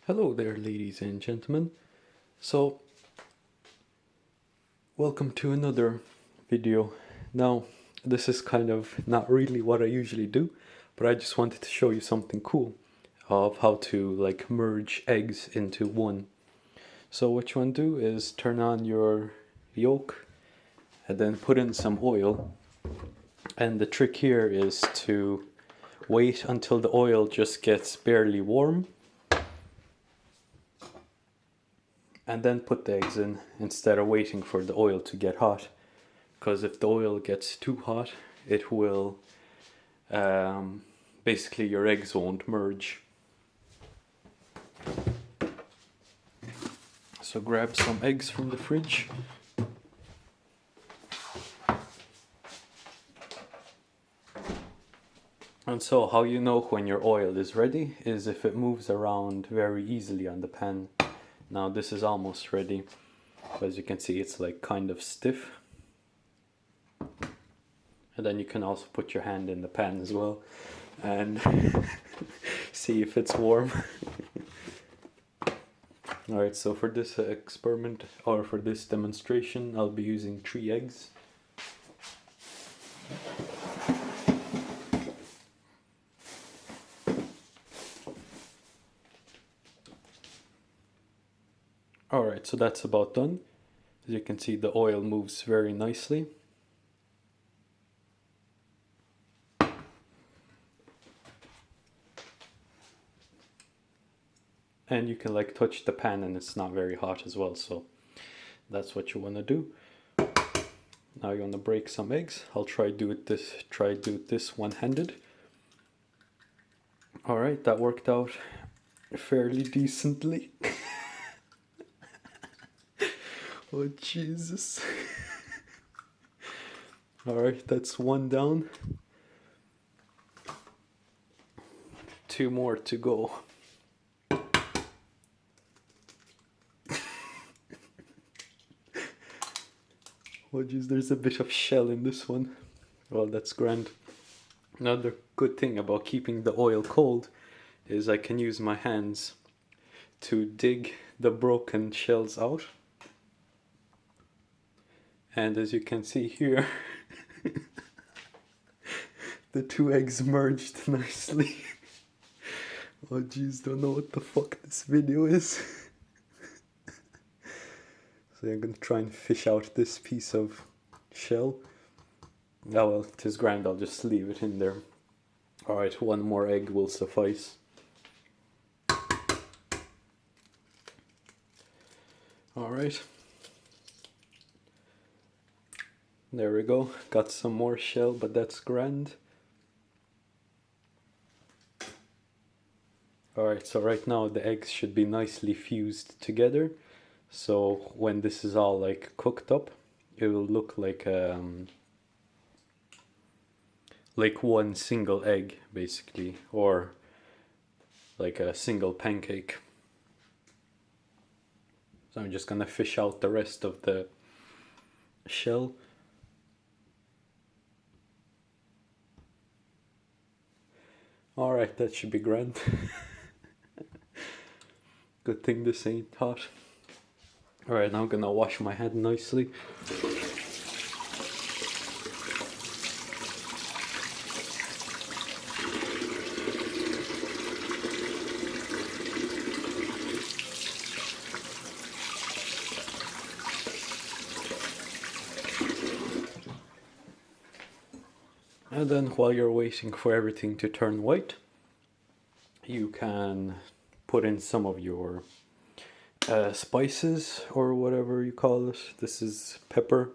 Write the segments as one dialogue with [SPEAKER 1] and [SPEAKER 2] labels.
[SPEAKER 1] Hello there, ladies and gentlemen. So, welcome to another video. Now, this is kind of not really what I usually do, but I just wanted to show you something cool of how to like merge eggs into one. So what you want to do is turn on your yolk and then put in some oil. And the trick here is to wait until the oil just gets barely warm and then put the eggs in instead of waiting for the oil to get hot, because if the oil gets too hot it will basically your eggs won't merge. So grab some eggs from the fridge. And so how you know when your oil is ready is if it moves around very easily on the pan. Now this is almost ready. As you can see, it's like kind of stiff. And then you can also put your hand in the pan as well and see if it's warm. Alright, so for this experiment, or for this demonstration, I'll be using 3 eggs. Alright, so that's about done. As you can see, the oil moves very nicely. And you can like touch the pan and it's not very hot as well, so that's what you want to do. Now you want to break some eggs. I'll try do it this one-handed. Alright, that worked out fairly decently. Oh Jesus. Alright, that's one down. 2 more to go. Oh jeez, there's a bit of shell in this one. Well, that's grand. Another good thing about keeping the oil cold is I can use my hands to dig the broken shells out. And as you can see here, the 2 eggs merged nicely. Oh jeez, don't know what the fuck this video is. So I'm gonna try and fish out this piece of shell. Oh well, it is grand, I'll just leave it in there. Alright, 1 more egg will suffice. Alright. There we go, got some more shell, but that's grand. Alright, so right now the eggs should be nicely fused together. So when this is all like cooked up, it will look like one single egg basically, or like a single pancake. So I'm just gonna fish out the rest of the shell. Alright, that should be grand. Good thing this ain't hot. Alright, now I'm gonna wash my hand nicely. And then while you're waiting for everything to turn white, you can put in some of your spices or whatever you call it. This is pepper,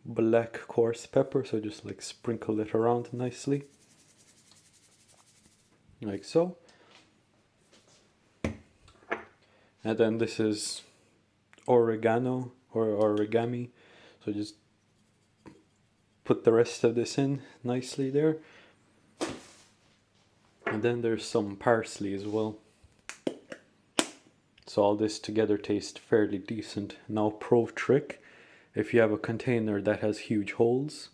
[SPEAKER 1] black coarse pepper, so just like sprinkle it around nicely, like so. And then this is oregano or origami, so just put the rest of this in nicely there. And then there's some parsley as well. So all this together tastes fairly decent. Now pro trick, if you have a container that has huge holes,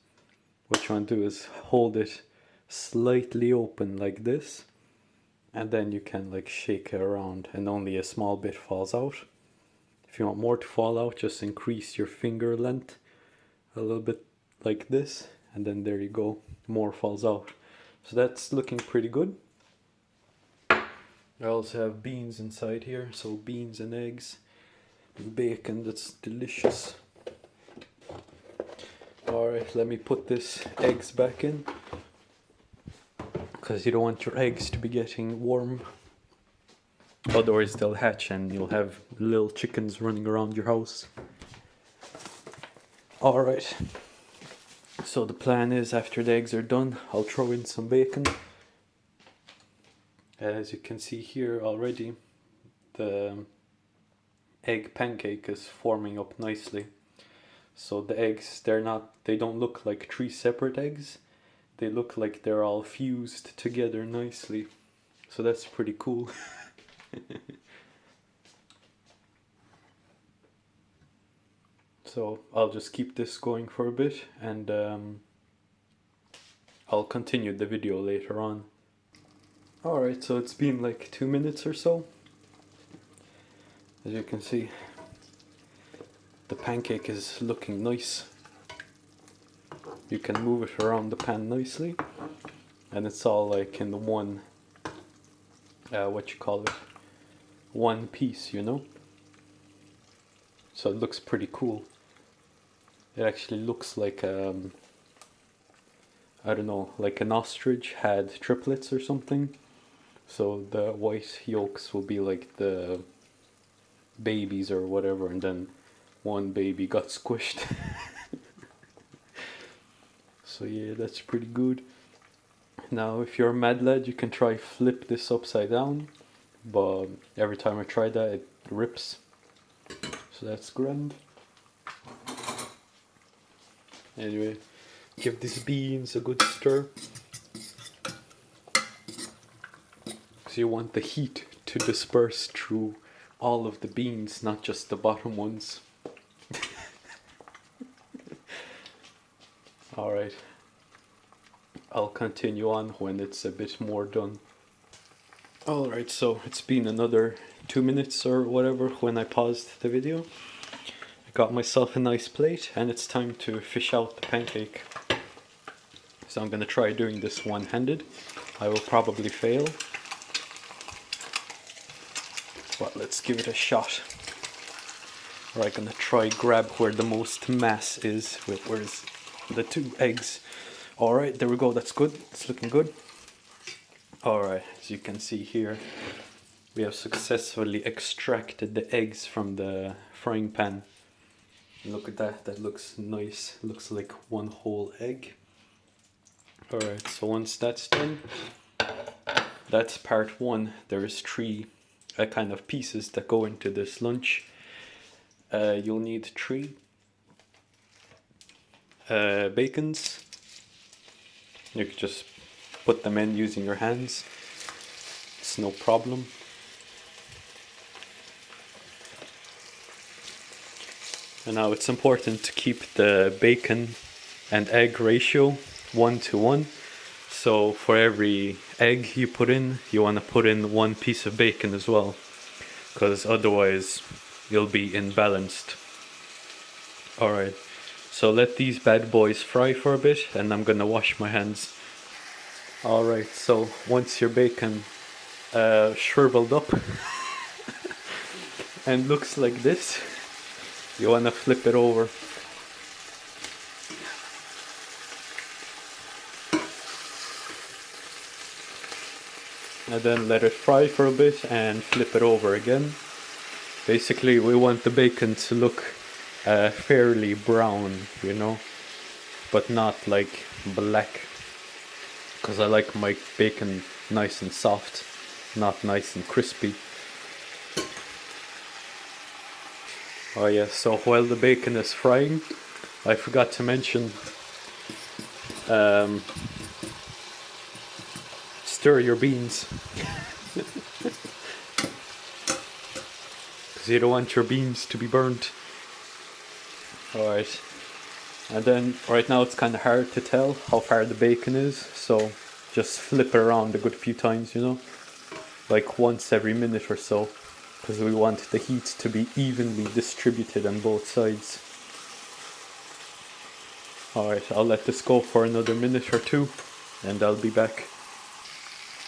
[SPEAKER 1] what you want to do is hold it slightly open like this and then you can like shake it around and only a small bit falls out. If you want more to fall out, just increase your finger length a little bit like this, and then there you go, more falls out. So that's looking pretty good. I also have beans inside here, so beans and eggs and bacon, that's delicious. Alright, let me put this eggs back in, because you don't want your eggs to be getting warm. Otherwise they'll hatch and you'll have little chickens running around your house. Alright, so the plan is after the eggs are done, I'll throw in some bacon. As you can see here already, the egg pancake is forming up nicely. So the eggs, they don't look like 3 separate eggs. They look like they're all fused together nicely. So that's pretty cool. So I'll just keep this going for a bit, and I'll continue the video later on. Alright, so it's been like 2 minutes or so. As you can see, the pancake is looking nice. You can move it around the pan nicely, and it's all like in the one, one piece, you know? So it looks pretty cool. It actually looks like, I don't know, like an ostrich had triplets or something. So the white yolks will be like the babies or whatever, and then one baby got squished. So yeah, that's pretty good. Now if you're a mad lad, you can try flip this upside down, but every time I try that it rips. So that's grand. Anyway, give these beans a good stir. So you want the heat to disperse through all of the beans, not just the bottom ones. Alright, I'll continue on when it's a bit more done. Alright, so it's been another 2 minutes or whatever when I paused the video. I got myself a nice plate, and it's time to fish out the pancake. So I'm gonna try doing this one-handed. I will probably fail, but let's give it a shot. Alright, gonna try grab where the most mass is. Wait, where's the 2 eggs? Alright, there we go, that's good, it's looking good. Alright, as you can see here, we have successfully extracted the eggs from the frying pan. Look at that, that looks nice, looks like one whole egg. Alright, so once that's done, that's part 1. There's 3 kind of pieces that go into this lunch. You'll need 3 bacons. You can just put them in using your hands, it's no problem. And now it's important to keep the bacon and egg ratio 1:1. So for every egg you put in, you want to put in 1 piece of bacon as well, because otherwise you'll be imbalanced. Alright, so let these bad boys fry for a bit, and I'm gonna wash my hands. Alright, so once your bacon shriveled up and looks like this, you want to flip it over. And then let it fry for a bit and flip it over again. Basically we want the bacon to look fairly brown, you know, but not like black, because I like my bacon nice and soft, not nice and crispy. Oh yeah, so while the bacon is frying, I forgot to mention, stir your beans. Because you don't want your beans to be burnt. Alright, and then right now it's kind of hard to tell how far the bacon is, so just flip it around a good few times, you know. like once every minute or so, because we want the heat to be evenly distributed on both sides. Alright, I'll let this go for another minute or two and I'll be back.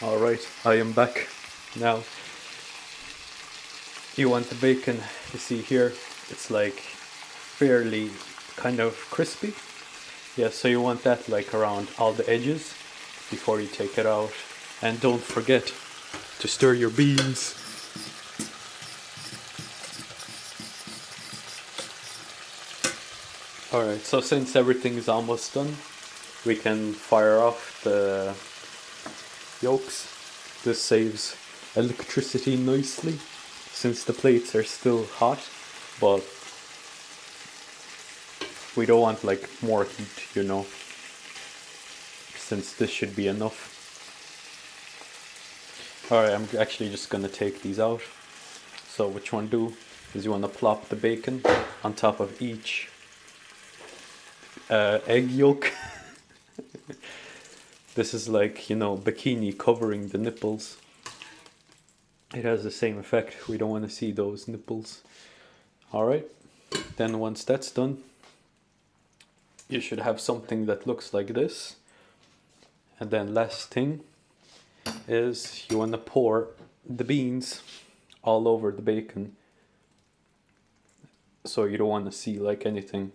[SPEAKER 1] Alright, I am back now. You want the bacon, you see here, it's like fairly kind of crispy. Yeah, so you want that like around all the edges before you take it out. And don't forget to stir your beans. Alright, so since everything is almost done, we can fire off the yolks. This saves electricity nicely since the plates are still hot, but we don't want like more heat, you know, since this should be enough. Alright, I'm actually just gonna take these out. So what you want to do is you want to plop the bacon on top of each egg yolk. This is like, you know, bikini covering the nipples. It has the same effect. We don't want to see those nipples. Alright, then once that's done, you should have something that looks like this. And then last thing is you want to pour the beans all over the bacon. So you don't want to see like anything.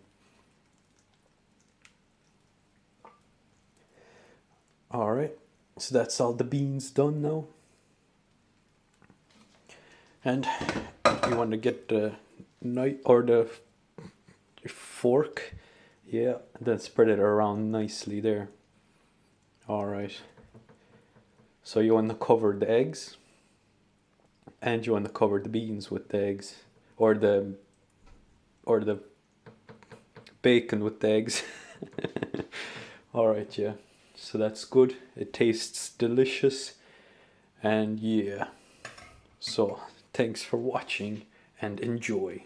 [SPEAKER 1] Alright, so that's all the beans done now. And you want to get the knife or the fork, yeah, and then spread it around nicely there. Alright, so you want to cover the eggs and you want to cover the beans with the eggs, or the bacon with the eggs. Alright, yeah, so that's good. It tastes delicious. And yeah, so thanks for watching and enjoy.